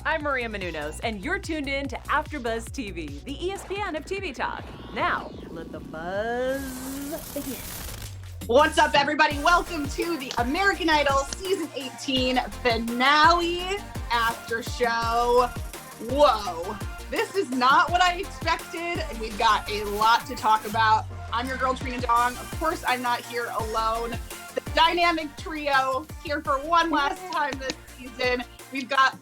I'm Maria Menounos, and you're tuned in to AfterBuzz TV, the ESPN of TV talk. Now, let the buzz begin. What's up, everybody? Welcome to the American Idol Season 18 finale after show. Whoa, this is not what I expected, and we've got a lot to talk about. I'm your girl, Trina Dong. Of course, I'm not here alone. The dynamic trio here for one last time this season. We've got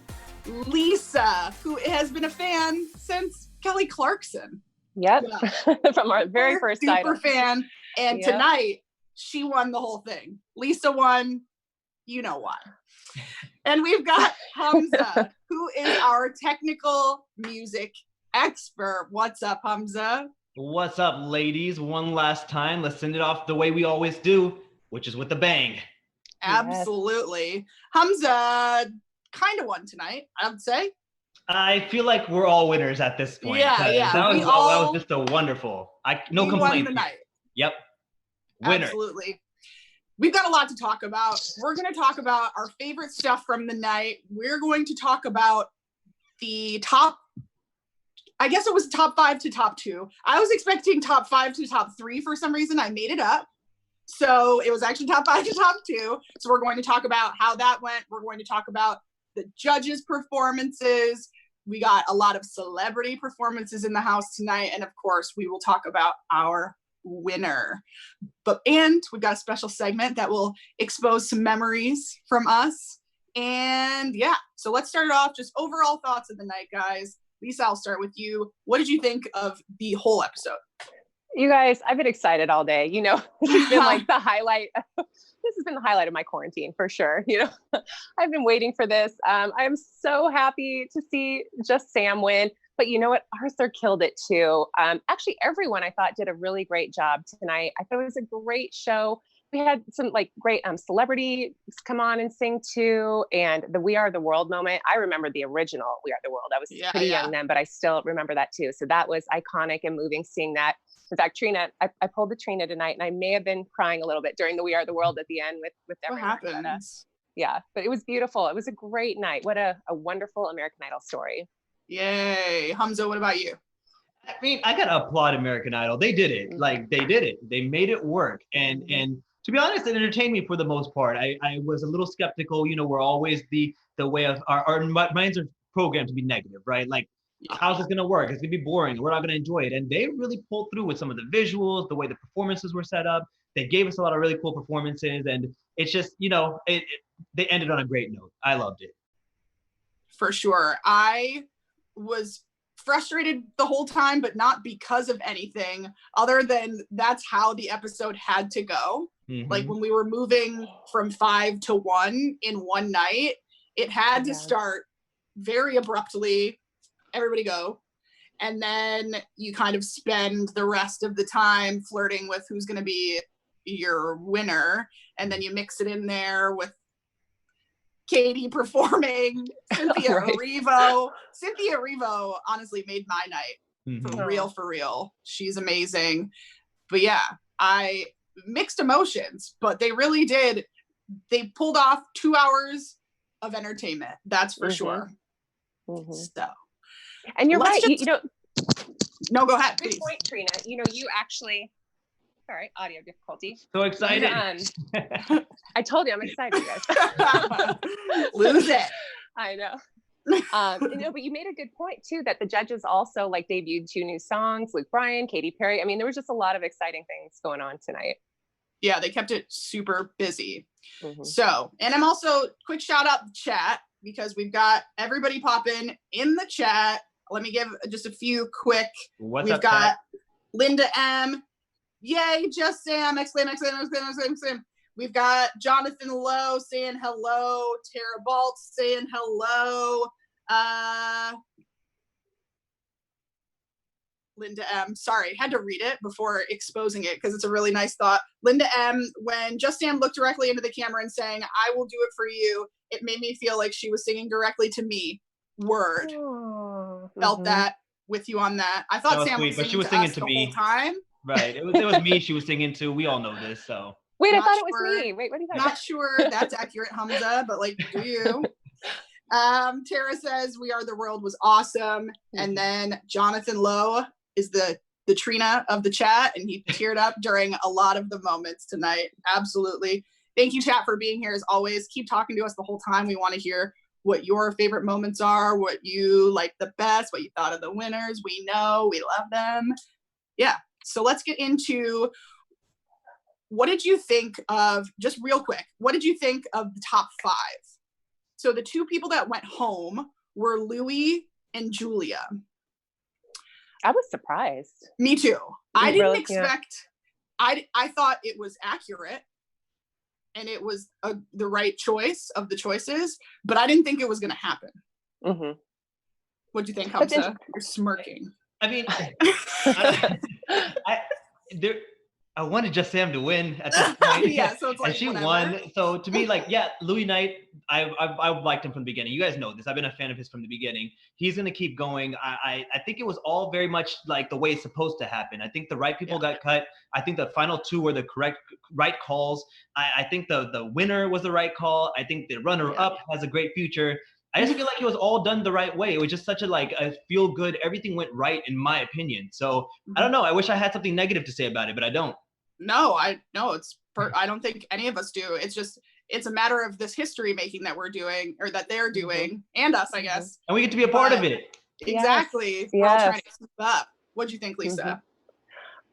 Lisa, who has been a fan since Kelly Clarkson. Yep, yeah. From our very first super Idol. Fan. And tonight, she won the whole thing. Lisa won, you know why. And we've got Hamza, who is our technical music expert. What's up, Hamza? What's up, ladies? One last time. Let's send it off the way we always do, which is with a bang. Absolutely. Yes. Hamza kind of won tonight, I would say. I feel like we're all winners at this point. Yeah. That was just a wonderful. No complaint. Won the night. Yep. Winner. Absolutely. We've got a lot to talk about. We're going to talk about our favorite stuff from the night. We're going to talk about the top, I guess it was top 5 to top 2. I was expecting top 5 to top 3 for some reason. I made it up. So it was actually top 5 to top 2. So we're going to talk about how that went. We're going to talk about the judges' performances. We got a lot of celebrity performances in the house tonight. And of course, we will talk about our winner. And we've got a special segment that will expose some memories from us. And yeah, so let's start it off. Just overall thoughts of the night, guys. Lisa, I'll start with you. What did you think of the whole episode? You guys, I've been excited all day. You know, this has been like the highlight. This has been the highlight of my quarantine for sure. You know, I've been waiting for this. I am so happy to see Just Sam win. But you know what? Arthur killed it too. Actually, everyone I thought did a really great job tonight. I thought it was a great show. We had some like great celebrities come on and sing too. And the We Are the World moment. I remember the original We Are the World. I was pretty young then, but I still remember that too. So that was iconic and moving seeing that. In fact, Trina, I pulled the Trina tonight and I may have been crying a little bit during the We Are the World at the end with everyone. What happened? Yeah, but it was beautiful. It was a great night. What a wonderful American Idol story. Yay. Hamza, what about you? I mean, I gotta applaud American Idol. They did it. Like, they did it. They made it work. And to be honest, it entertained me for the most part. I was a little skeptical. You know, we're always the way of our minds are programmed to be negative, right? Like, how's this gonna work? It's gonna be boring. We're not gonna enjoy it. And they really pulled through with some of the visuals, the way the performances were set up. They gave us a lot of really cool performances. And it's just, you know, they ended on a great note. I loved it. For sure. I was frustrated the whole time, but not because of anything other than that's how the episode had to go. Mm-hmm. Like when we were moving from 5 to 1 in one night, it had to start very abruptly. Everybody go. And then you kind of spend the rest of the time flirting with who's going to be your winner. And then you mix it in there with Katie performing, Cynthia Erivo. Cynthia Erivo honestly made my night. Mm-hmm. For real. She's amazing. But yeah, I mixed emotions, but they really did. They pulled off 2 hours of entertainment. That's for sure. Mm-hmm. So, and you're right. You know, no, go ahead. Good point, Trina. You know, you actually. Sorry, audio difficulty. So excited. I told you I'm excited, you guys. Lose it. I know. You know, but you made a good point too, that the judges also like debuted 2 new songs, Luke Bryan, Katy Perry. I mean, there was just a lot of exciting things going on tonight. Yeah, they kept it super busy. Mm-hmm. So, and I'm also quick shout out the chat because we've got everybody popping in the chat. Let me give just a few quick. We've got chat? Linda M. Yay, Just Sam, exclaim. We've got Jonathan Lowe saying hello. Tara Balt saying hello. Linda M. Sorry, had to read it before exposing it because it's a really nice thought. Linda M. When Just Sam looked directly into the camera and saying, I will do it for you, it made me feel like she was singing directly to me. Word. Felt that with you on that. I thought Sam was singing, but she was singing to me the whole time. Right. It was me she was singing to. We all know this, so. Wait, I thought it was me. Wait, what do you think? Not sure that's accurate, Hamza, but like, do you? Tara says We Are the World was awesome. And then Jonathan Lowe is the Trina of the chat, and he teared up during a lot of the moments tonight. Absolutely. Thank you, chat, for being here as always. Keep talking to us the whole time. We want to hear what your favorite moments are, what you like the best, what you thought of the winners. We know, we love them. Yeah. So let's get into, what did you think of, just real quick, what did you think of the top 5? So the 2 people that went home were Louis and Julia. I was surprised. Me too. I didn't really, expect, I thought it was accurate and it was the right choice of the choices, but I didn't think it was going to happen. What'd you think, Hamza? You're smirking. I mean, I wanted Just Sam to win at this point. Yeah, so it's like, and she whatever. won. So to me, like, yeah, Louis Knight, I've liked him from the beginning. You guys know this. I've been a fan of his from the beginning. He's going to keep going. I think it was all very much like the way it's supposed to happen. I think the right people got cut. I think the final 2 were the right calls. I think the winner was the right call. I think the runner-up has a great future. I just feel like it was all done the right way. It was just such a feel good. Everything went right, in my opinion. So I don't know. I wish I had something negative to say about it, but I don't. No, I don't think any of us do. It's a matter of this history making that we're doing, or that they're doing, and us, I guess. And we get to be a part of it. Exactly. Yes. We're all trying to keep up. What'd you think, Lisa?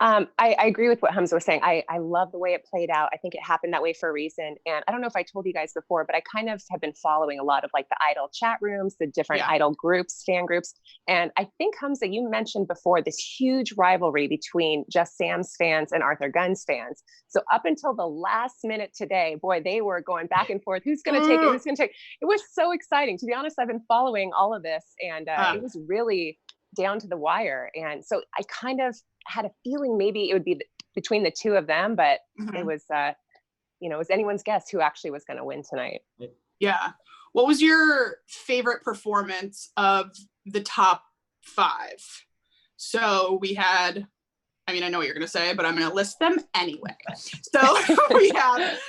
I agree with what Hamza was saying. I love the way it played out. I think it happened that way for a reason. And I don't know if I told you guys before, but I kind of have been following a lot of like the Idol chat rooms, the different Idol groups, fan groups. And I think, Hamza, you mentioned before this huge rivalry between Just Sam's fans and Arthur Gunn's fans. So up until the last minute today, boy, they were going back and forth. Who's going to take it? Who's going to take it? It was so exciting. To be honest, I've been following all of this, and it was really down to the wire. And so I kind of had a feeling maybe it would be between the 2 of them, but it was, it was anyone's guess who actually was going to win tonight. Yeah. What was your favorite performance of the top 5? So we had, I mean, I know what you're going to say, but I'm going to list them anyway. So we have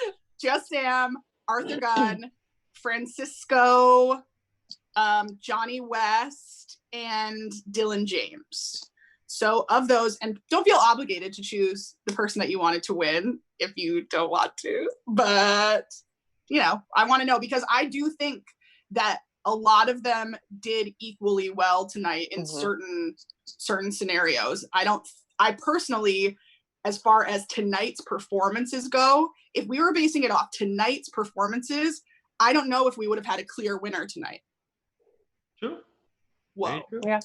Just Sam, Arthur Gunn, Francisco, Johnny West, and Dylan James. So of those, and don't feel obligated to choose the person that you wanted to win if you don't want to, but I want to know, because I do think that a lot of them did equally well tonight in certain scenarios. I personally, as far as tonight's performances go, if we were basing it off tonight's performances, I don't know if we would have had a clear winner tonight. True. Whoa. True. Yeah.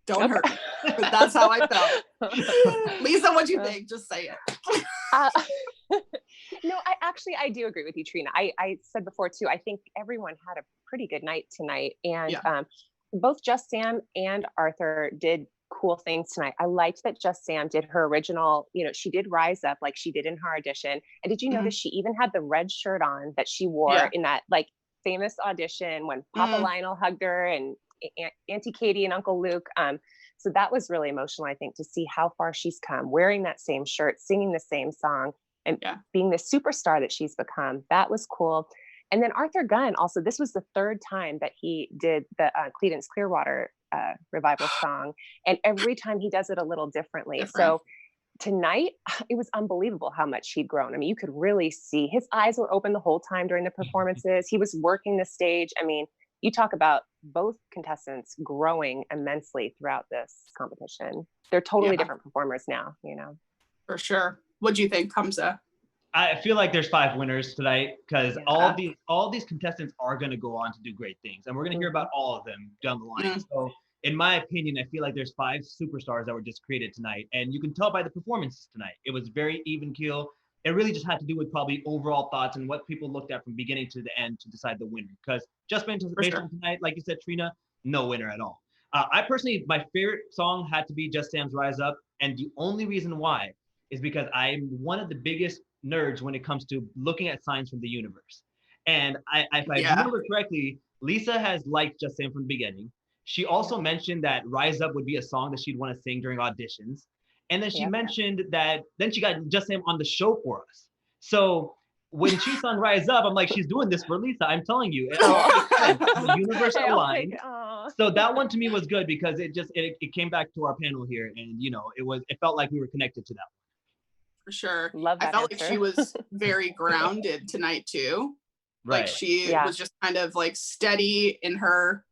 Don't hurt me, but that's how I felt. Lisa, what'd you think? Just say it. No, I do agree with you, Trina. I said before too, I think everyone had a pretty good night tonight, and both Just Sam and Arthur did cool things tonight. I liked that Just Sam did her original, she did rise up like she did in her audition. And did you notice she even had the red shirt on that she wore in that like famous audition when Papa Lionel hugged her and Auntie Katie and Uncle Luke. So that was really emotional, I think, to see how far she's come, wearing that same shirt, singing the same song, and being the superstar that she's become. That was cool. And then Arthur Gunn, also, this was the 3rd time that he did the Creedence Clearwater revival song. And every time he does it a little differently. So tonight, it was unbelievable how much he'd grown. I mean, you could really see his eyes were open the whole time during the performances. He was working the stage. I mean, you talk about both contestants growing immensely throughout this competition. They're totally different performers now, For sure. What do you think, Hamza? I feel like there's 5 winners tonight, because all these contestants are going to go on to do great things, and we're going to hear about all of them down the line. So in my opinion, I feel like there's 5 superstars that were just created tonight, and you can tell by the performances tonight. It was very even keel. It really just had to do with probably overall thoughts and what people looked at from beginning to the end to decide the winner. Because just based on tonight, like you said, Trina, no winner at all. I personally, my favorite song had to be Just Sam's Rise Up. And the only reason why is because I'm one of the biggest nerds when it comes to looking at signs from the universe. And if I remember correctly, Lisa has liked Just Sam from the beginning. She also mentioned that Rise Up would be a song that she'd want to sing during auditions. And then she mentioned that then she got Just Sam on the show for us. So when she sung Rise Up, I'm like, she's doing this for Lisa. I'm telling you. The universe aligned. So that one to me was good because it came back to our panel here, and it felt like we were connected to that one. For sure. Love that I felt answer. like she was very grounded tonight too. Right. Like she was just kind of like steady in her,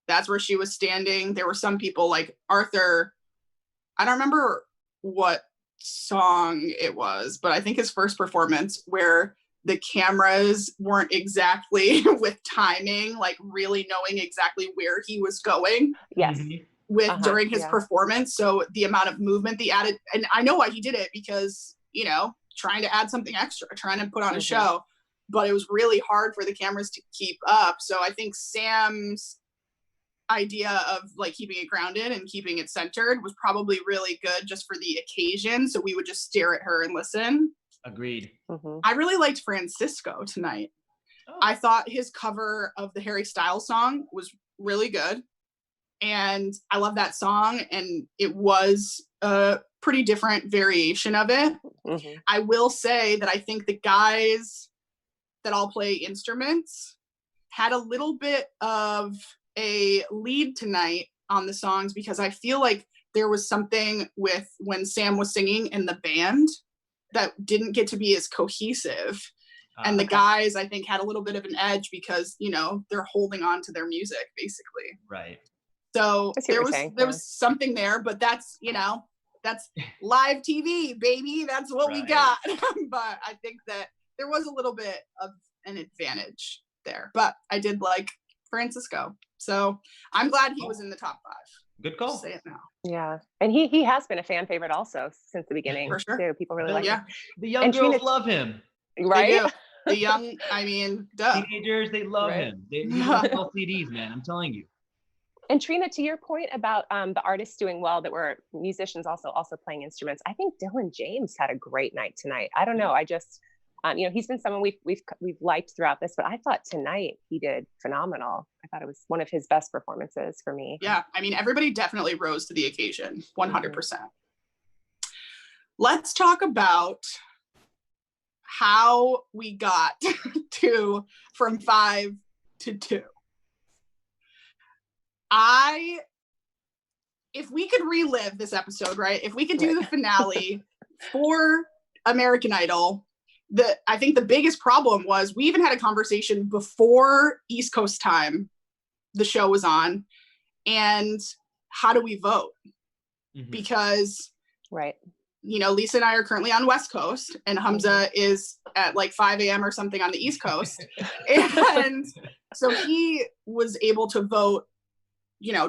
that's where she was standing. There were some people like Arthur, I don't remember what song it was, but I think his first performance where the cameras weren't exactly with timing, like really knowing exactly where he was going. Yes. During his performance. So the amount of movement they added, and I know why he did it, because, trying to add something extra, trying to put on a show, but it was really hard for the cameras to keep up. So I think Sam's idea of like keeping it grounded and keeping it centered was probably really good just for the occasion. So we would just stare at her and listen. Agreed. I really liked Francisco tonight. I thought his cover of the Harry Styles song was really good. And I love that song. And it was a pretty different variation of it. I will say that I think the guys that all play instruments had a little bit of a lead tonight on the songs, because I feel like there was something with when Sam was singing and the band that didn't get to be as cohesive. And the guys, I think, had a little bit of an edge because, they're holding on to their music, basically. Right. So there was something there, but that's, that's live TV, baby. That's what we got. But I think that there was a little bit of an advantage there. But I did like Francisco. So I'm glad he was in the top 5. Good call. Say it now. Yeah. And he has been a fan favorite also since the beginning. For sure. Too. People really like him. The young girls love him. Right? The young, duh. Teenagers, they love him. He sell CDs, man. I'm telling you. And Trina, to your point about the artists doing well that were musicians also playing instruments, I think Dylan James had a great night tonight. I don't know. I just, he's been someone we've liked throughout this, but I thought tonight he did phenomenal. I thought it was one of his best performances for me. Yeah, everybody definitely rose to the occasion, 100%. Let's talk about how we got from 5 to 2. If we could relive this episode, right? If we could do the finale for American Idol, I think the biggest problem was we even had a conversation before East Coast time the show was on, and how do we vote? Because Lisa and I are currently on West Coast, and Hamza is at like 5 a.m. or something on the East Coast. And so he was able to vote,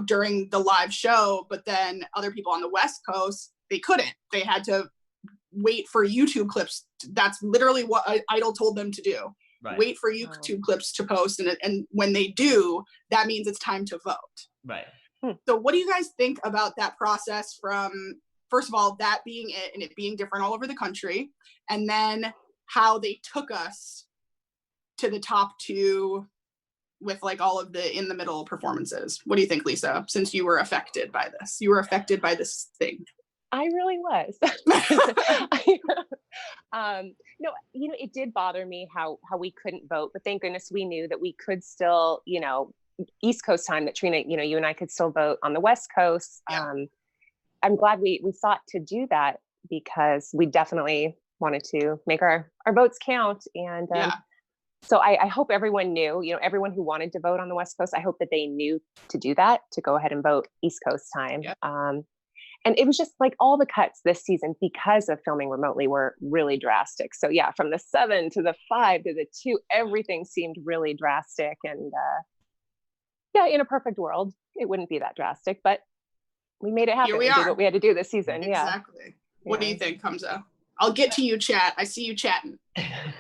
during the live show, but then other people on the West Coast, they couldn't. They had to wait for YouTube clips. That's literally what Idol told them to do. Right. Wait for YouTube clips to post. And when they do, that means it's time to vote. Right. So what do you guys think about that process from, first of all, that being it and it being different all over the country, and then how they took us to the top 2 with like all of the in the middle performances? What do you think, Lisa, since you were affected by this? You were affected by this thing. I really was. It did bother me how we couldn't vote, but thank goodness we knew that we could still, East Coast time, that Trina, you and I could still vote on the West Coast. Yeah. I'm glad we sought to do that, because we definitely wanted to make our votes count. And so I hope everyone knew, everyone who wanted to vote on the West Coast, I hope that they knew to do that, to go ahead and vote East Coast time. Yeah. And it was just like all the cuts this season, because of filming remotely, were really drastic. So yeah, from the 7 to the 5 to the 2, everything seemed really drastic. And in a perfect world, it wouldn't be that drastic, but we made it happen. We did what we had to do this season. Exactly. What do you think, Hamza? I'll get to you, chat. I see you chatting.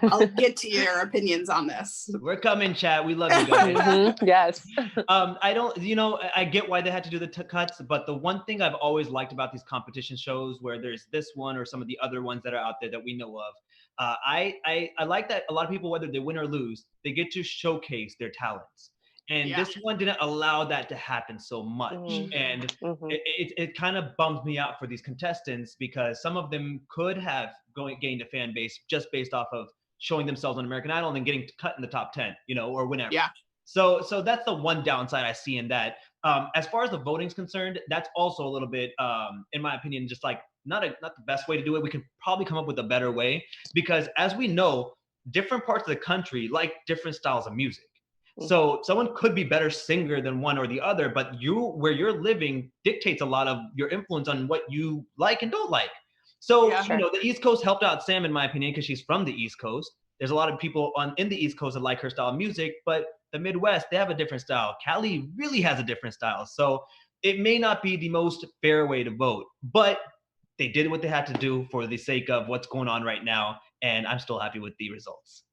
I'll get to your opinions on this. We're coming, chat. We love you guys. Yes. I get why they had to do the cuts, but the one thing I've always liked about these competition shows, where there's this one or some of the other ones that are out there that we know of, I like that a lot of people, whether they win or lose, they get to showcase their talents. And this one didn't allow that to happen so much. And it kind of bums me out for these contestants, because some of them could have gained a fan base just based off of showing themselves on American Idol and then getting cut in the top 10, you know, or whenever. Yeah. So that's the one downside I see in that. As far as the voting's concerned, that's also a little bit, in my opinion, just like not the best way to do it. We could probably come up with a better way, because as we know, different parts of the country like different styles of music. So someone could be better singer than one or the other, but where you're living dictates a lot of your influence on what you like and don't like. So, you know, the East Coast helped out Sam, in my opinion, because she's from the East Coast. There's a lot of people in the East Coast that like her style of music, but the Midwest, they have a different style. Cali really has a different style. So it may not be the most fair way to vote, but they did what they had to do for the sake of what's going on right now. And I'm still happy with the results.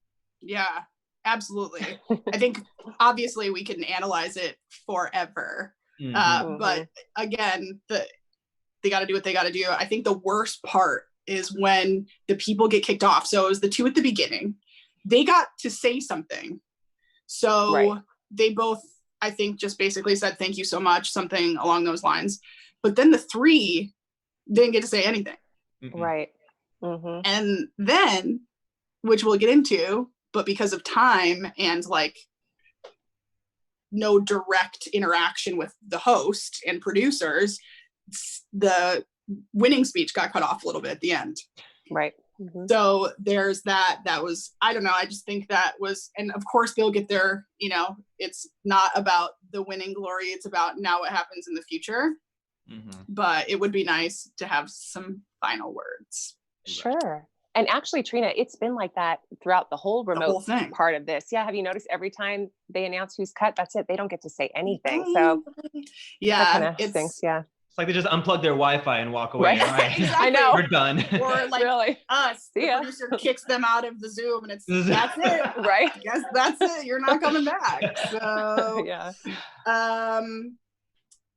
Yeah, absolutely. I think obviously we can analyze it forever. But again, they got to do what they got to do. I think the worst part is when the people get kicked off. So it was the two at the beginning. They got to say something. So they both, I think, just basically said, thank you so much, something along those lines. But then the three didn't get to say anything. Right. And then, which we'll get into, but because of time and like no direct interaction with the host and producers, the winning speech got cut off a little bit at the end. Right. So there's that was, I don't know, I just think that was, and of course they'll get their, you know, it's not about the winning glory, it's about now what happens in the future. But it would be nice to have some final words. Sure. And actually, Trina, it's been like that throughout the whole remote part of this. Yeah. Have you noticed every time they announce who's cut, that's it. They don't get to say anything. So yeah, that kind of stinks. Yeah. It's like they just unplug their Wi-Fi and walk away. All right. Exactly. I know. We're done. Or like really? Us, the producer kicks them out of the Zoom and it's, that's it. Right. I guess that's it. You're not coming back. So yeah.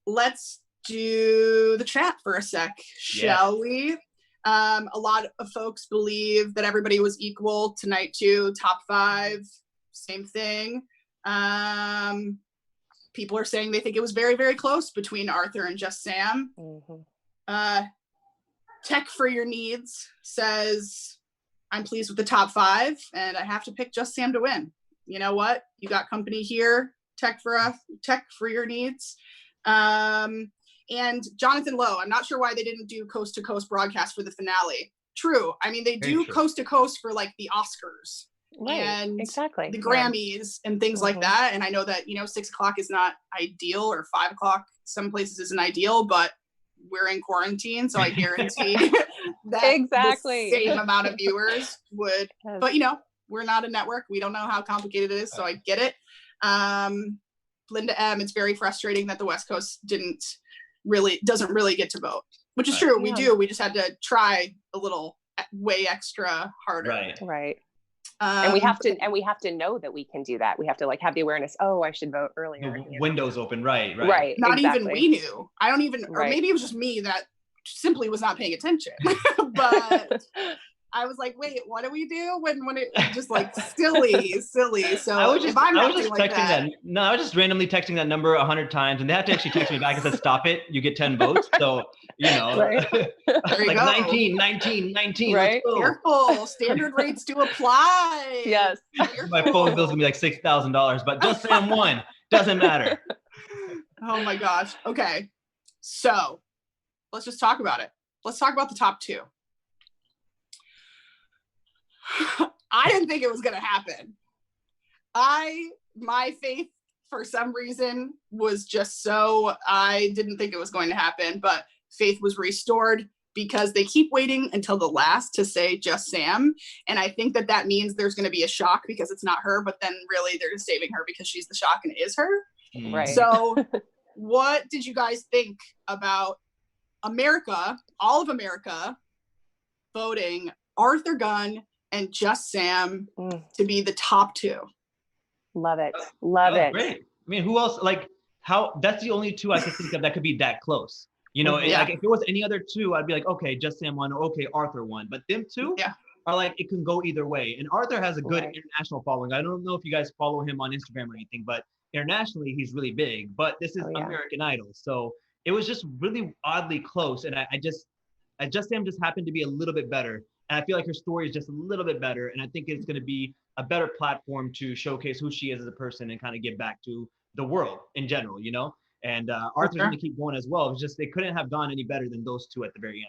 Let's do the chat for a sec, shall we? A lot of folks believe that everybody was equal tonight too. Top 5, same thing. People are saying they think it was very, very close between Arthur and Just Sam. Tech for Your Needs says, I'm pleased with the top 5 and I have to pick Just Sam to win. You know what? You got company here. Tech for Your Needs. And Jonathan Lowe, I'm not sure why they didn't do coast to coast broadcast for the finale. True. I mean, they do coast to coast for like the Oscars and the Grammys and things like that. And I know that, you know, 6 o'clock is not ideal, or 5 o'clock some places isn't ideal, but we're in quarantine. So I guarantee that the same amount of viewers would, but you know, we're not a network. We don't know how complicated it is. So I get it. Linda M, it's very frustrating that the West Coast doesn't really get to vote, which is true. We do. We just had to try a little way extra harder. Right. And we have to know that we can do that. We have to like have the awareness. Oh, I should vote earlier. The window's open. Right. Not even we knew. I don't even, or maybe it was just me that simply was not paying attention. But I was like, wait, what do we do when it just like silly. So I was just randomly texting that number 100 times, and they had to actually text me back and said, stop it, you get 10 votes. So, you know, there you like go. 19, right? Careful, standard rates do apply. Yes. My phone bill's gonna be like $6,000, but Just Sam won. Doesn't matter. Oh my gosh. Okay. So let's just talk about it. Let's talk about the top 2. I didn't think it was going to happen. My faith for some reason was just so, I didn't think it was going to happen, but faith was restored because they keep waiting until the last to say Just Sam. And I think that means there's going to be a shock because it's not her, but then really they're just saving her because she's the shock and it is her. Right. So what did you guys think about America, all of America, voting Arthur Gunn and Just Sam to be the top 2? Love it. Love it. Great. I mean, who else? Like, how? That's the only 2 I could think of that could be that close. You know, like if it was any other 2, I'd be like, okay, Just Sam won, or okay, Arthur won. But them 2 are like, it can go either way. And Arthur has a good international following. I don't know if you guys follow him on Instagram or anything, but internationally he's really big. But this is American Idol, so it was just really oddly close. And I Just Sam just happened to be a little bit better. And I feel like her story is just a little bit better. And I think it's going to be a better platform to showcase who she is as a person and kind of get back to the world in general, you know? And Arthur's going to keep going as well. It's just they couldn't have gone any better than those two at the very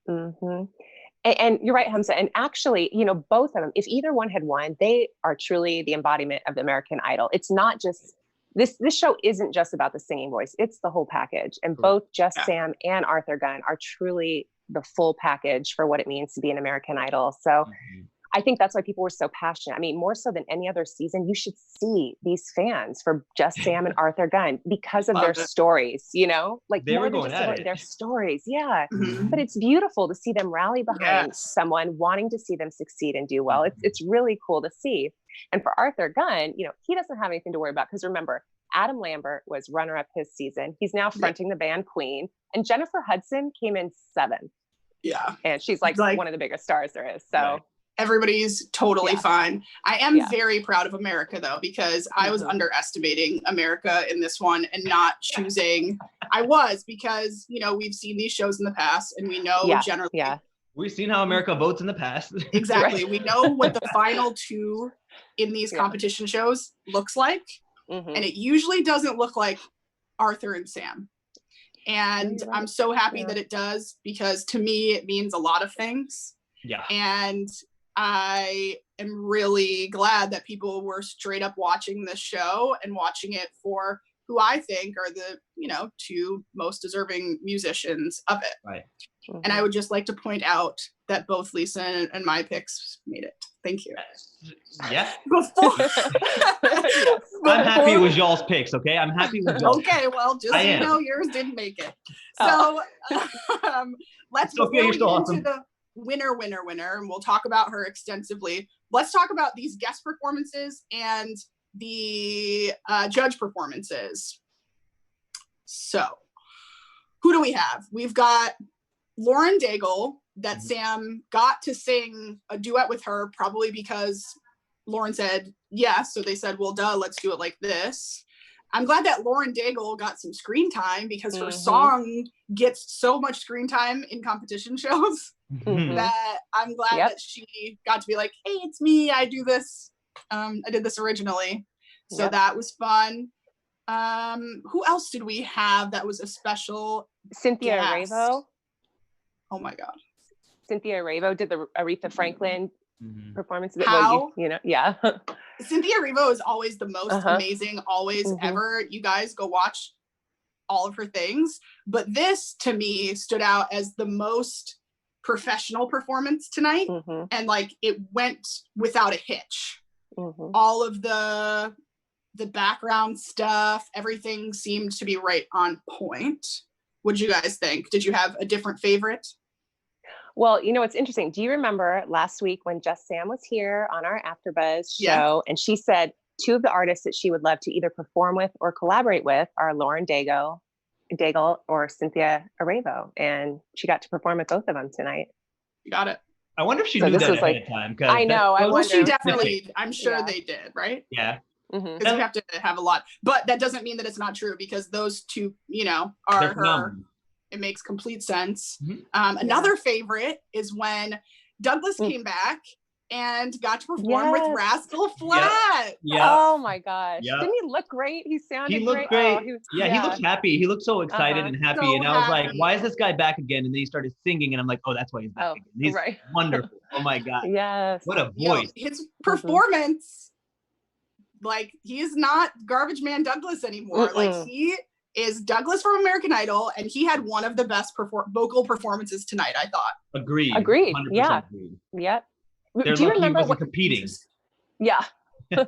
end. Mm-hmm. And you're right, Hamza. And actually, you know, both of them, if either one had won, they are truly the embodiment of the American Idol. It's not just, this show isn't just about the singing voice. It's the whole package. And both Just Sam and Arthur Gunn are truly the full package for what it means to be an American Idol. So I think that's why people were so passionate. I mean, more so than any other season, you should see these fans for Just Sam and Arthur Gunn because of their stories, you know, like they more were than going just at it. their stories. Yeah. But it's beautiful to see them rally behind someone wanting to see them succeed and do well. It's really cool to see. And for Arthur Gunn, you know, he doesn't have anything to worry about because remember, Adam Lambert was runner-up his season. He's now fronting the band Queen, and Jennifer Hudson came in 7th. Yeah. And she's like one of the biggest stars there is. So everybody's totally fine. I am very proud of America though, because I was underestimating America in this one and not choosing. I was, because, you know, we've seen these shows in the past and we know generally. Yeah. We've seen how America votes in the past. Exactly. We know what the final 2 in these competition shows looks like. And it usually doesn't look like Arthur and Sam. And I'm so happy that it does, because to me, it means a lot of things. Yeah. And I am really glad that people were straight up watching this show and watching it for who I think are the, you know, 2 most deserving musicians of it. Right. And I would just like to point out that both Lisa and my picks made it. Thank you. Yeah. Before, I'm happy it was y'all's picks, okay? I'm happy with y'all. Okay, well, just so you know, yours didn't make it. So let's go into the winner, and we'll talk about her extensively. Let's talk about these guest performances and the judge performances. So who do we have? We've got Lauren Daigle, that Sam got to sing a duet with her, probably because Lauren said yes. So they said, well, duh, let's do it like this. I'm glad that Lauren Daigle got some screen time, because her song gets so much screen time in competition shows that I'm glad that she got to be like, hey, it's me. I do this. I did this originally. So that was fun. Who else did we have that was a special Cynthia guest? Erivo. Oh my God. Cynthia Erivo did the Aretha Franklin performance. How? You know, yeah. Cynthia Erivo is always the most amazing, always ever. You guys go watch all of her things. But this, to me, stood out as the most professional performance tonight. And like, it went without a hitch. All of the background stuff, everything seemed to be right on point. What did you guys think? Did you have a different favorite? Well, you know, it's interesting. Do you remember last week when Just Sam was here on our AfterBuzz show, and she said 2 of the artists that she would love to either perform with or collaborate with are Lauren Daigle or Cynthia Erivo, and she got to perform with both of them tonight. You got it. I wonder if she knew that ahead of time. I know. Well, she definitely, I'm sure they did, right? Yeah. Because you have to have a lot. But that doesn't mean that it's not true, because those 2, you know, are her. It makes complete sense. Another favorite is when Douglas came back and got to perform with Rascal Flatts. Oh my gosh. Didn't he look great? He sounded great. Oh, he looked happy. He looked so excited and happy. So and I was like, why is this guy back again? And then he started singing and I'm like, oh, that's why he's back again. He's wonderful. Oh my God. Yes. What a voice. His performance, like, he is not Garbage Man Douglas anymore. Like, he is Douglas from American Idol, and he had one of the best vocal performances tonight, I thought. Agreed. 100% Yeah. Agreed. Yep. Do you remember what competing? Yeah. do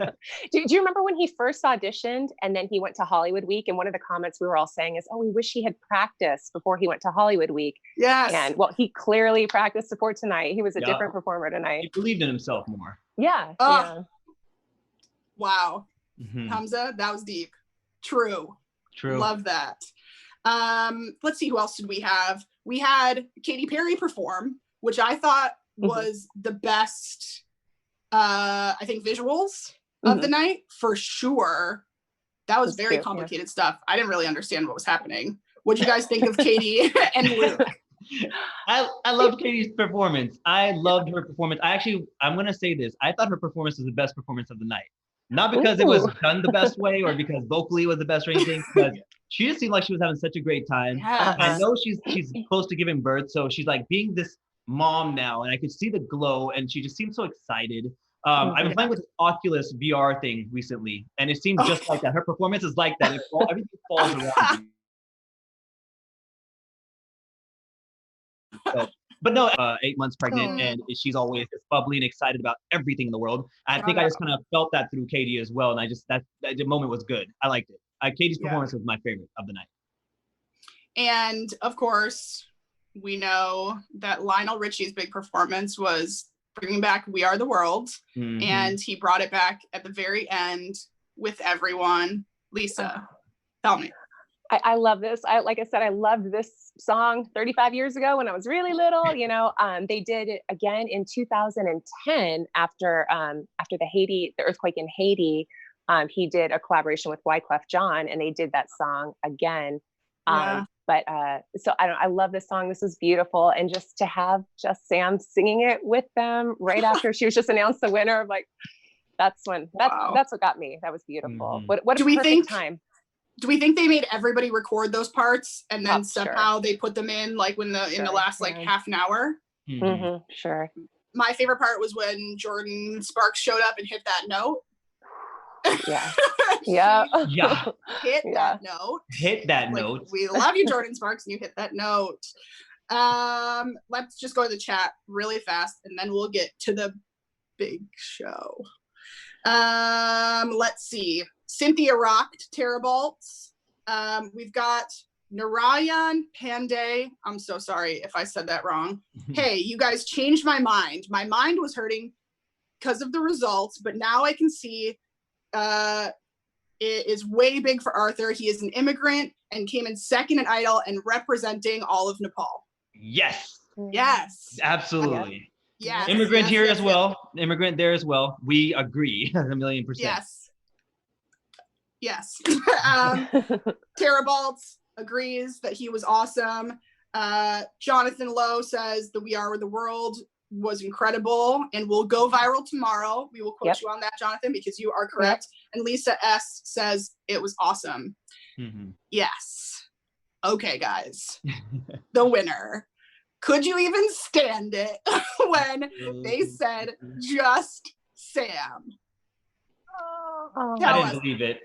you remember when he first auditioned and then he went to Hollywood Week, and one of the comments we were all saying is, oh, we wish he had practiced before he went to Hollywood Week. Yes. And well, he clearly practiced before tonight. He was a different performer tonight. He believed in himself more. Yeah. Wow. Hamza, that was deep. True. Love that. Let's see, who else did we have? We had Katy Perry perform, which I thought was the best, I think, visuals of the night, for sure. That was very complicated stuff. I didn't really understand what was happening. What did you guys think of Katy and Luke? I loved Katie's performance. I loved her performance. I'm gonna say this. I thought her performance was the best performance of the night. Not because it was done the best way or because vocally it was the best or anything, because she just seemed like she was having such a great time. Yes. I know she's close to giving birth, so she's like being this mom now, and I could see the glow, and she just seemed so excited. I've been playing with this Oculus VR thing recently, and it seemed just like that. Her performance is like that. Everything falls around you. So, but no, 8 months pregnant, and she's always just bubbly and excited about everything in the world. I think I just kind of felt that through Katie as well, and I just that the moment was good. I liked it. Katie's performance was my favorite of the night. And of course, we know that Lionel Richie's big performance was bringing back "We Are the World," and he brought it back at the very end with everyone. Lisa, tell me. I love this. Like I said, I loved this song 35 years ago when I was really little. You know, they did it again in 2010 after the earthquake in Haiti. He did a collaboration with Wyclef Jean, and they did that song again. So I love this song. This was beautiful, and just to have Just Sam singing it with them right after she was just announced the winner, of like, that's what got me. That was beautiful. What a perfect time. Do we think they made everybody record those parts and then somehow they put them in like in the last like half an hour? Sure. My favorite part was when Jordan Sparks showed up and hit that note. Yeah. Hit that note. Hit that note. We love you, Jordan Sparks, and you hit that note. Let's just go to the chat really fast, and then we'll get to the big show. Let's see. Cynthia rocked Terabolts. We've got Narayan Pandey. I'm so sorry if I said that wrong. Hey, you guys changed my mind. My mind was hurting because of the results, but now I can see it is way big for Arthur. He is an immigrant and came in second at Idol and representing all of Nepal. Yes. Yes. Absolutely. Yes. Immigrant here as well. Immigrant there as well. We agree 1,000,000%. Yes. Terabolts agrees that he was awesome. Jonathan Lowe says the "We Are the World" was incredible and will go viral tomorrow. We will quote you on that, Jonathan, because you are correct. And Lisa S says it was awesome. Yes. Okay, guys. The winner. Could you even stand it when they said Just Sam? I didn't believe it.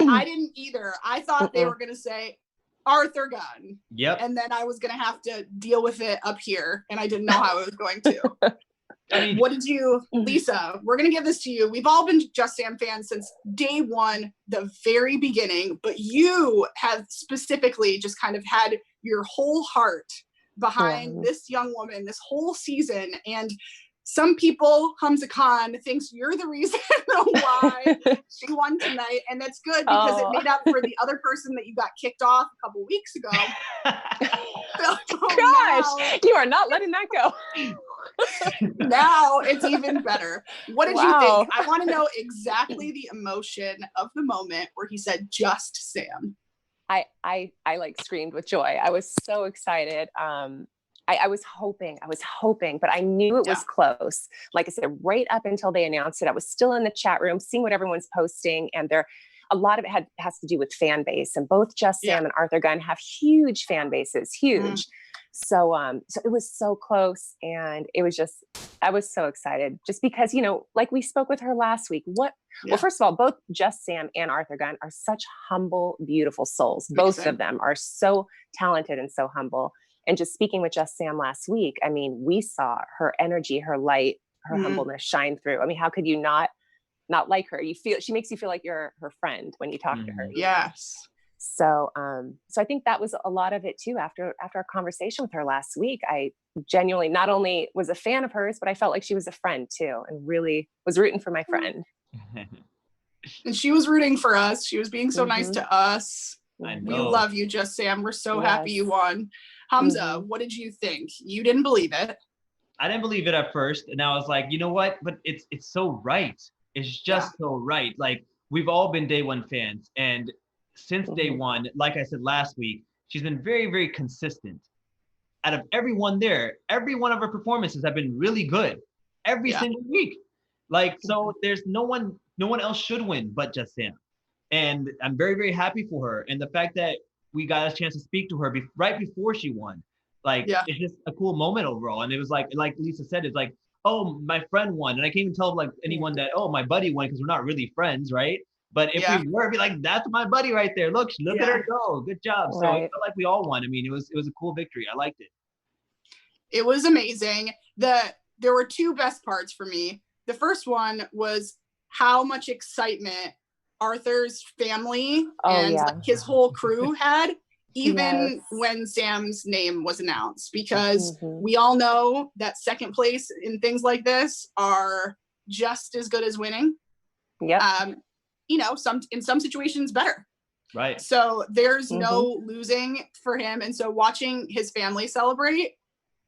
I didn't either. I thought they were going to say Arthur Gunn. Yep. And then I was going to have to deal with it up here, and I didn't know how I was going to. What did you, Lisa, we're going to give this to you. We've all been Just Sam fans since day one, the very beginning, but you have specifically just kind of had your whole heart behind this young woman this whole season. And some people, Hamza Khan, thinks you're the reason why she won tonight. And that's good because it made up for the other person that you got kicked off a couple weeks ago. Gosh, you are not letting that go. Now it's even better. What did you think? I want to know exactly the emotion of the moment where he said Just Sam. I like screamed with joy. I was so excited. I was hoping, but I knew it was close. Like I said, right up until they announced it, I was still in the chat room, seeing what everyone's posting. And a lot of it has to do with fan base. And both Just Sam and Arthur Gunn have huge fan bases, huge. So it was so close. And it was just, I was so excited just because, like we spoke with her last week, well, first of all, both Just Sam and Arthur Gunn are such humble, beautiful souls. Both of them are so talented and so humble. And just speaking with Just Sam last week, I mean, we saw her energy, her light, her humbleness shine through. I mean, how could you not like her? She makes you feel like you're her friend when you talk to her. Yes. So I think that was a lot of it too. After our conversation with her last week, I genuinely not only was a fan of hers, but I felt like she was a friend too, and really was rooting for my friend. And she was rooting for us. She was being so nice to us. I know. We love you, Just Sam. We're so happy you won. Hamza, what did you think? You didn't believe it. I didn't believe it at first. And I was like, you know what? But it's so right. It's just so right. Like, we've all been day one fans. And since day one, like I said last week, she's been very, very consistent. out of everyone there, every one of her performances have been really good every single week. Like, so there's no one else should win but just Sam. And I'm very, very happy for her. And the fact that we got a chance to speak to her right before she won, like, it's just a cool moment overall. And it was like Lisa said, it's like, oh, my friend won. And I can't even tell like anyone that, oh, my buddy won, because we're not really friends, right? But if we were, I'd be like, that's my buddy right there. Look at her go. Good job. So it felt like we all won. I mean, it was a cool victory. I liked it. It was amazing. There were two best parts for me. The first one was how much excitement Arthur's family and like, his whole crew had, even when Sam's name was announced, because we all know that second place in things like this are just as good as winning. You know, in some situations better. Right. So there's no losing for him. And so watching his family celebrate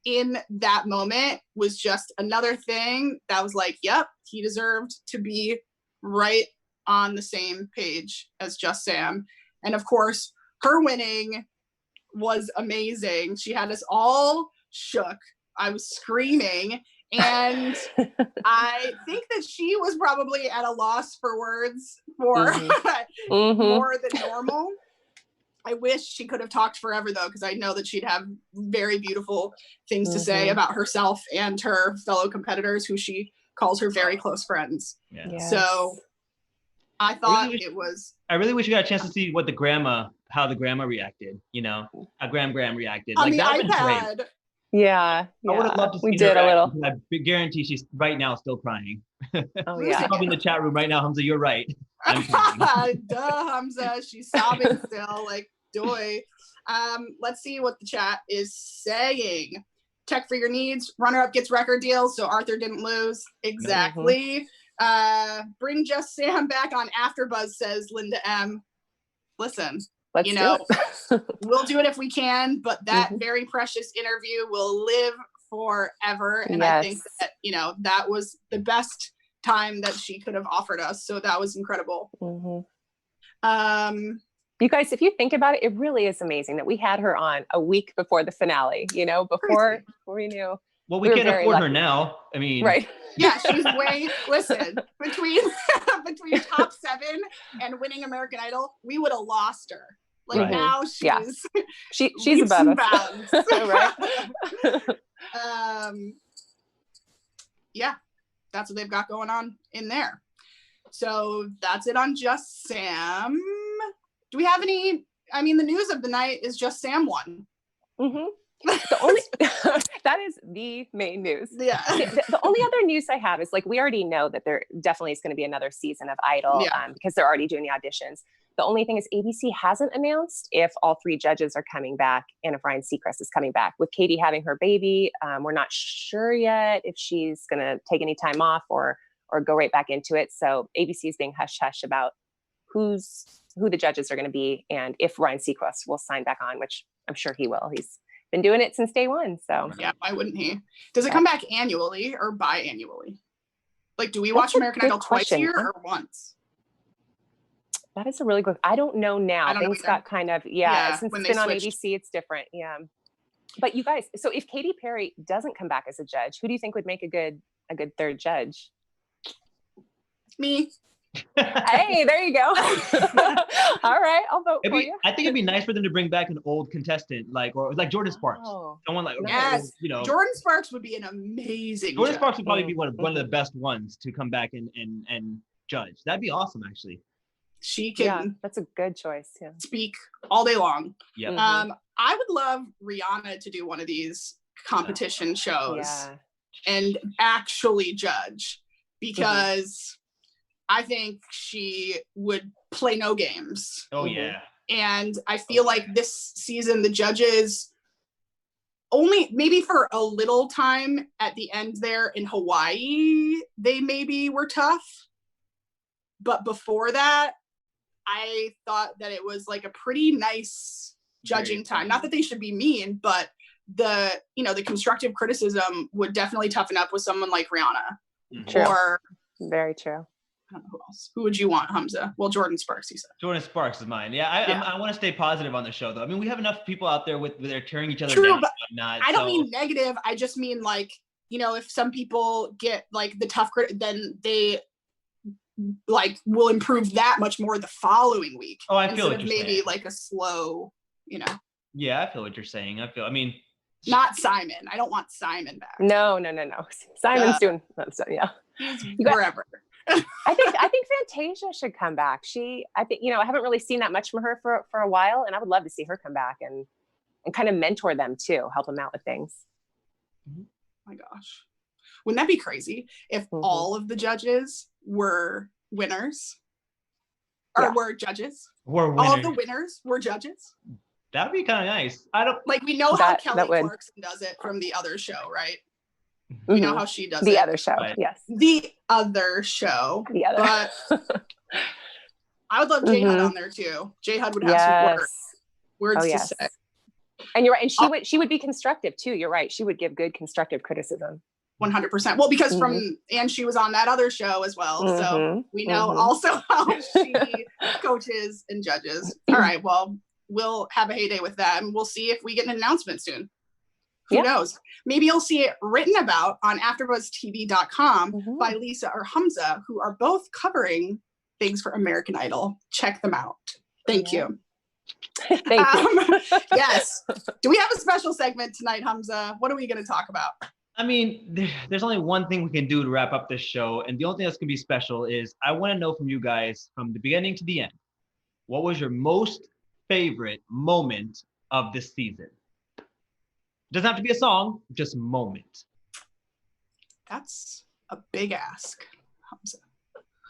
in that moment was just another thing that was like, yep, he deserved to be right on the same page as Just Sam. And of course, her winning was amazing. She had us all shook. I was screaming. And I think that she was probably at a loss for words for more than normal. I wish she could have talked forever though, because I know that she'd have very beautiful things to say about herself and her fellow competitors, who she calls her very close friends. So I thought I really wish we got a chance to see how the grandma reacted, you know, how Graham reacted. On like, the that would iPad. been great. I would have loved to see we did a little. I guarantee she's right now still crying. Oh She's probably in the chat room right now. Hamza, you're right. Duh, Hamza. She's sobbing still. Like, doy. Let's see what the chat is saying. Tech for your needs. Runner-up gets record deals, so Arthur didn't lose. Exactly. Bring Just Sam back on AfterBuzz, says Linda M. Listen. Let's you know, do it. we'll do it if we can, but that very precious interview will live forever. And I think that, you know, that was the best time that she could have offered us. So that was incredible. You guys, if you think about it, it really is amazing that we had her on a week before the finale, you know, before we knew. Well, we can't afford her now. I mean, right. Yeah, she's listen, between top 7 and winning American Idol, we would have lost her. Like now she's above us. Right. Yeah, that's what they've got going on in there. So that's it on Just Sam. Do we have any? I mean, the news of the night is Just Sam won. The only that is the main news. Yeah. The only other news I have is, like, we already know that there definitely is going to be another season of Idol because they're already doing the auditions. The only thing is ABC hasn't announced if all 3 judges are coming back and if Ryan Seacrest is coming back. With Katie having her baby, we're not sure yet if she's going to take any time off or go right back into it. So ABC is being hush-hush about who the judges are going to be and if Ryan Seacrest will sign back on, which I'm sure he will. He's been doing it since day one. So yeah, why wouldn't he? Does it come back annually or biannually? Like, do we watch American Idol twice a year or once? That is a really good. I don't know now. Things got kind of since it's been on ABC, it's different. Yeah. But you guys, so if Katy Perry doesn't come back as a judge, who do you think would make a good third judge? Me. Hey, there you go. All right, I'll vote for you. I think it'd be nice for them to bring back an old contestant, like Jordan Sparks. Someone like you know, Jordan Sparks would be an amazing. Jordan Sparks would probably be one of the best ones to come back and judge. That'd be awesome, actually. She can. That's a good choice. Yeah. Speak all day long. Yeah. I would love Rihanna to do one of these competition shows and actually judge, because I think she would play no games. Oh yeah. And I feel like this season the judges only maybe for a little time at the end there in Hawaii, they maybe were tough. But before that, I thought that it was like a pretty nice judging time. Not that they should be mean, but the constructive criticism would definitely toughen up with someone like Rihanna. True. Very true. don't know who else. Who would you want, Hamza? Well, Jordan Sparks, he said. Jordan Sparks is mine. Yeah, I want to stay positive on the show, though. I mean, we have enough people out there with they're tearing each other down. But and whatnot, I don't mean negative. I just mean like, you know, if some people get like the tough crit, then they like will improve that much more the following week. Oh, I feel what you're maybe saying. like a slow, you know. Yeah, I feel what you're saying. I mean, not Simon. I don't want Simon back. No. Simon's doing so, yeah. He's wherever. I think Fantasia should come back. I think, you know, I haven't really seen that much from her for a while, and I would love to see her come back and kind of mentor them too, help them out with things. Oh my gosh. Wouldn't that be crazy if all of the judges were winners? Or were judges? All of the winners were judges? That'd be kind of nice. I don't like, we know how Kelly Clarkson does it from the other show, right? We know how she does it. The other show, yes. The other show. But I would love J Hud on there too. J Hud would have some words to say. And you're right. And she would be constructive too. You're right. She would give good constructive criticism. 100%. Well, because and she was on that other show as well. So we know also how she coaches and judges. All right. Well, we'll have a heyday with that, and we'll see if we get an announcement soon. Who knows? Maybe you'll see it written about on AfterBuzzTV.com by Lisa or Hamza, who are both covering things for American Idol. Check them out. Thank you. Thank you. Yes. Do we have a special segment tonight, Hamza? What are we going to talk about? I mean, there's only one thing we can do to wrap up this show, and the only thing that's going to be special is I want to know from you guys from the beginning to the end, what was your most favorite moment of this season? Doesn't have to be a song, just moment. That's a big ask, Hamza.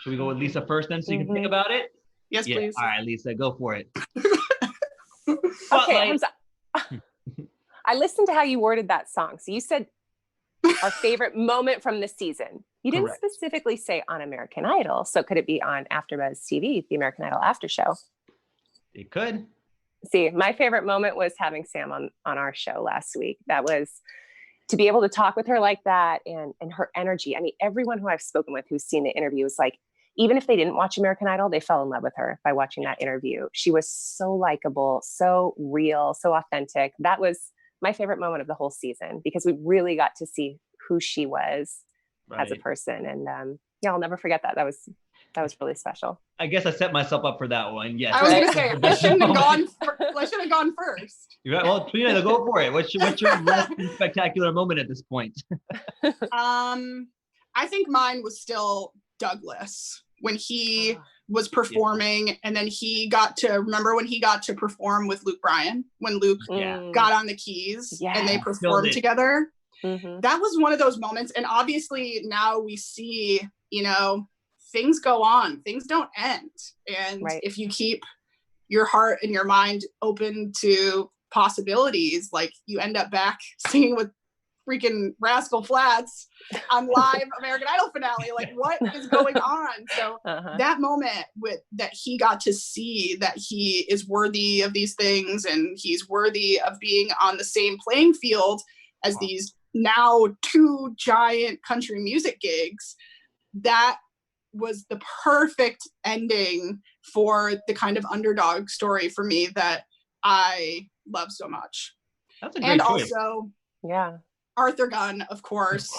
Should we go with Lisa first then so you can think about it? Yes, please. All right, Lisa, go for it. Okay, Hamza. I listened to how you worded that song. So you said our favorite moment from the season. You didn't specifically say on American Idol. So could it be on AfterBuzz TV, the American Idol after show? It could. See, my favorite moment was having Sam on our show last week. That was to be able to talk with her like that and her energy. I mean, everyone who I've spoken with who's seen the interview is like, even if they didn't watch American Idol, they fell in love with her by watching that interview. She was so likable, so real, so authentic. That was my favorite moment of the whole season because we really got to see who she was as a person. And I'll never forget that. That was really special. I guess I set myself up for that one. Yes. I was going to say, I shouldn't have gone first. You're right. Well, Trina, go for it. What's your less spectacular moment at this point? I think mine was still Douglas when he was performing, and then he got to perform with Luke Bryan when Luke got on the keys and they performed together. That was one of those moments. And obviously now we see, you know, things go on, things don't end. And if you keep your heart and your mind open to possibilities, like you end up back singing with freaking Rascal Flatts on live American Idol finale. Like, what is going on? So that moment that he got to see that he is worthy of these things and he's worthy of being on the same playing field as these now 2 giant country music gigs, that was the perfect ending for the kind of underdog story for me that I love so much. That's a great choice. Also, Arthur Gunn, of course.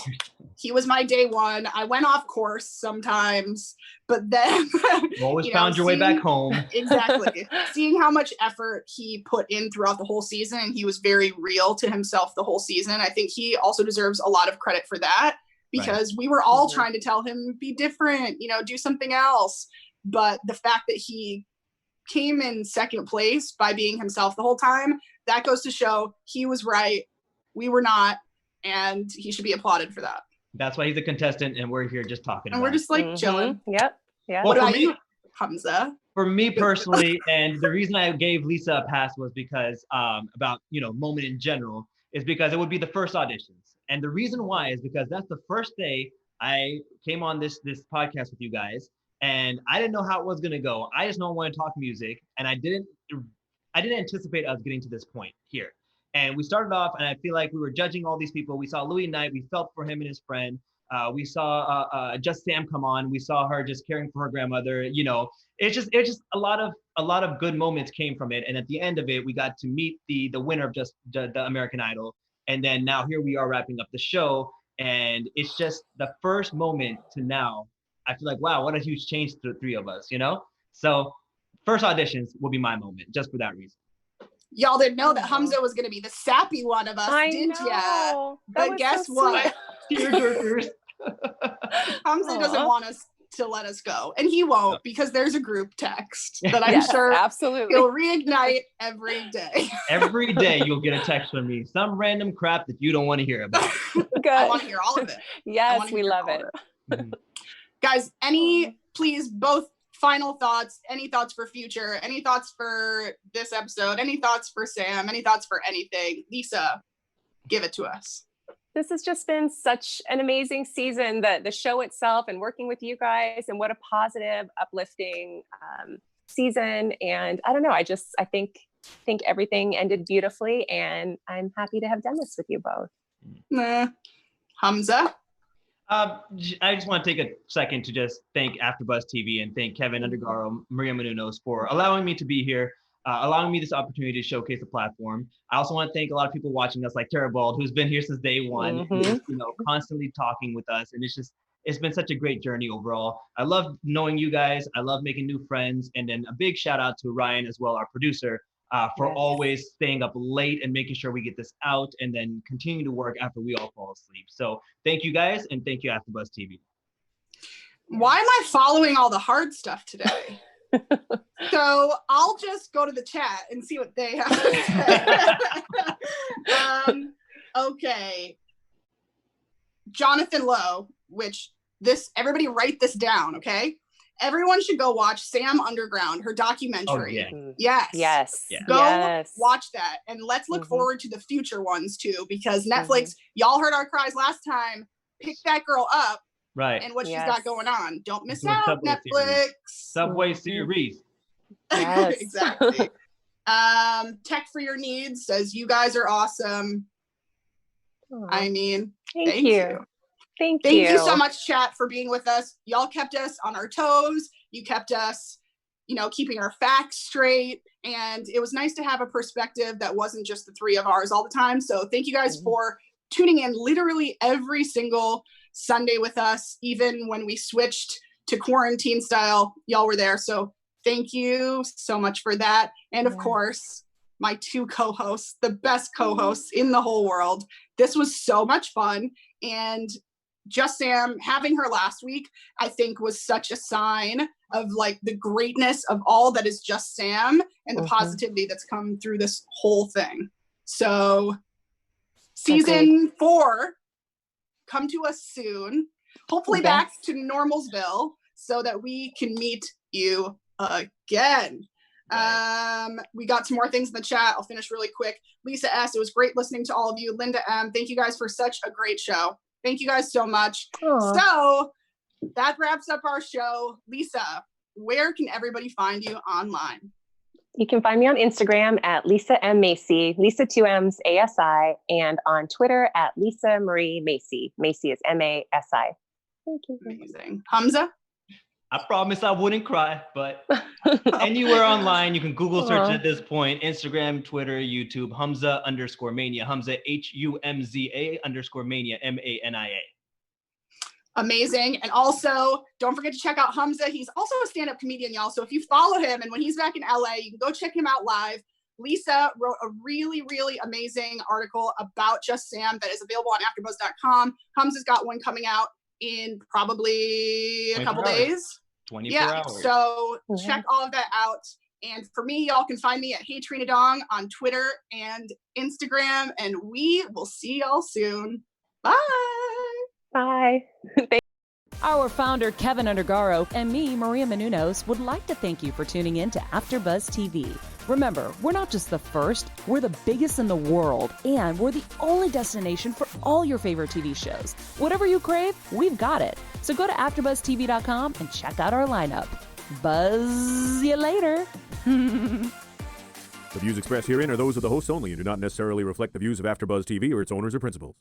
He was my day one. I went off course sometimes, but then you always found your way back home. Exactly. Seeing how much effort he put in throughout the whole season, and he was very real to himself the whole season. I think he also deserves a lot of credit for that, because we were all trying to tell him, be different, you know, do something else. But the fact that he came in second place by being himself the whole time, that goes to show he was right. We were not. And he should be applauded for that. That's why he's a contestant, and we're here just talking. And we're just like chilling. Yep. Yeah. What about you, Hamza? For me personally, and the reason I gave Lisa a pass was because about, you know, moment in general, is because it would be the first auditions. And the reason why is because that's the first day I came on this podcast with you guys, and I didn't know how it was gonna go. I just know I want to talk music, and I didn't anticipate us getting to this point here. And we started off, and I feel like we were judging all these people. We saw Louis Knight. We felt for him and his friend. We saw Just Sam come on. We saw her just caring for her grandmother. It's just a lot of good moments came from it. And at the end of it, we got to meet the winner of just the American Idol. And then now here we are wrapping up the show. And it's just the first moment to now. I feel like, wow, what a huge change to the three of us, So first auditions will be my moment, just for that reason. Y'all didn't know that Hamza was going to be the sappy one of us, did ya? But guess what? Tearjerkers. Hamza doesn't want us to let us go. And he won't, because there's a group text that I'm sure absolutely he'll reignite every day. Every day you'll get a text from me. Some random crap that you don't want to hear about. Good. I want to hear all of it. Yes, we love it. Guys, please, both final thoughts, any thoughts for future, any thoughts for this episode, any thoughts for Sam, any thoughts for anything? Lisa, give it to us. This has just been such an amazing season, the show itself and working with you guys, and what a positive, uplifting season. And I don't know, I think everything ended beautifully, and I'm happy to have done this with you both. Hamza? I just want to take a second to just thank AfterBuzz TV and thank Keven Undergaro, Maria Menounos for allowing me to be here, allowing me this opportunity to showcase the platform. I also want to thank a lot of people watching us, like Terabald, who's been here since day one, who's, constantly talking with us. And it's been such a great journey overall. I love knowing you guys. I love making new friends. And then a big shout out to Ryan as well, our producer, for always staying up late and making sure we get this out and then continue to work after we all fall asleep. So thank you guys, and thank you AfterBuzz TV. Why am I following all the hard stuff today? So I'll just go to the chat and see what they have to say. Okay. Jonathan Lowe, everybody write this down, okay? Everyone should go watch Sam Underground, her documentary. Oh, yeah. Yes. Go watch that. And let's look forward to the future ones too, because Netflix, y'all heard our cries last time. Pick that girl up. Right. And what she's got going on. Don't miss out, Netflix. Subway Series. Yes. Exactly. Tech for Your Needs says, you guys are awesome. Aww. I mean, thank you. Thank you so much, chat, for being with us. Y'all kept us on our toes. You kept us, keeping our facts straight. And it was nice to have a perspective that wasn't just the three of ours all the time. So thank you guys for tuning in literally every single Sunday with us. Even when we switched to quarantine style, y'all were there. So thank you so much for that. And of course, my two co-hosts, the best co-hosts in the whole world. This was so much fun. And Just Sam, having her last week, I think was such a sign of the greatness of all that is Just Sam and the positivity that's come through this whole thing. So season 4, come to us soon, hopefully back to Normalsville so that we can meet you again. We got some more things in the chat. I'll finish really quick. Lisa S, it was great listening to all of you. Linda M, thank you guys for such a great show. Thank you guys so much. Aww. So that wraps up our show. Lisa, where can everybody find you online? You can find me on Instagram at Lisa M. Macy, Lisa 2 M's ASI, and on Twitter at Lisa Marie Macy. Macy is MASI. Thank you. Amazing. Hamza? I promise I wouldn't cry, but anywhere online, you can Google search at this point, Instagram, Twitter, YouTube, Hamza_Mania, Hamza HUMZA_Mania, MANIA. Amazing. And also, don't forget to check out Hamza. He's also a stand-up comedian, y'all. So if you follow him and when he's back in LA, you can go check him out live. Lisa wrote a really, really amazing article about Just Sam that is available on AfterBuzz.com. Hamza's got one coming out in probably a couple days. 24 hours. So check all of that out. And for me, y'all can find me at Hey Trina Dong on Twitter and Instagram. And we will see y'all soon. Bye. Bye. Our founder, Keven Undergaro, and me, Maria Menounos, would like to thank you for tuning in to AfterBuzz TV. Remember, we're not just the first, we're the biggest in the world, and we're the only destination for all your favorite TV shows. Whatever you crave, we've got it. So go to AfterBuzzTV.com and check out our lineup. Buzz you later. The views expressed herein are those of the hosts only and do not necessarily reflect the views of AfterBuzz TV or its owners or principals.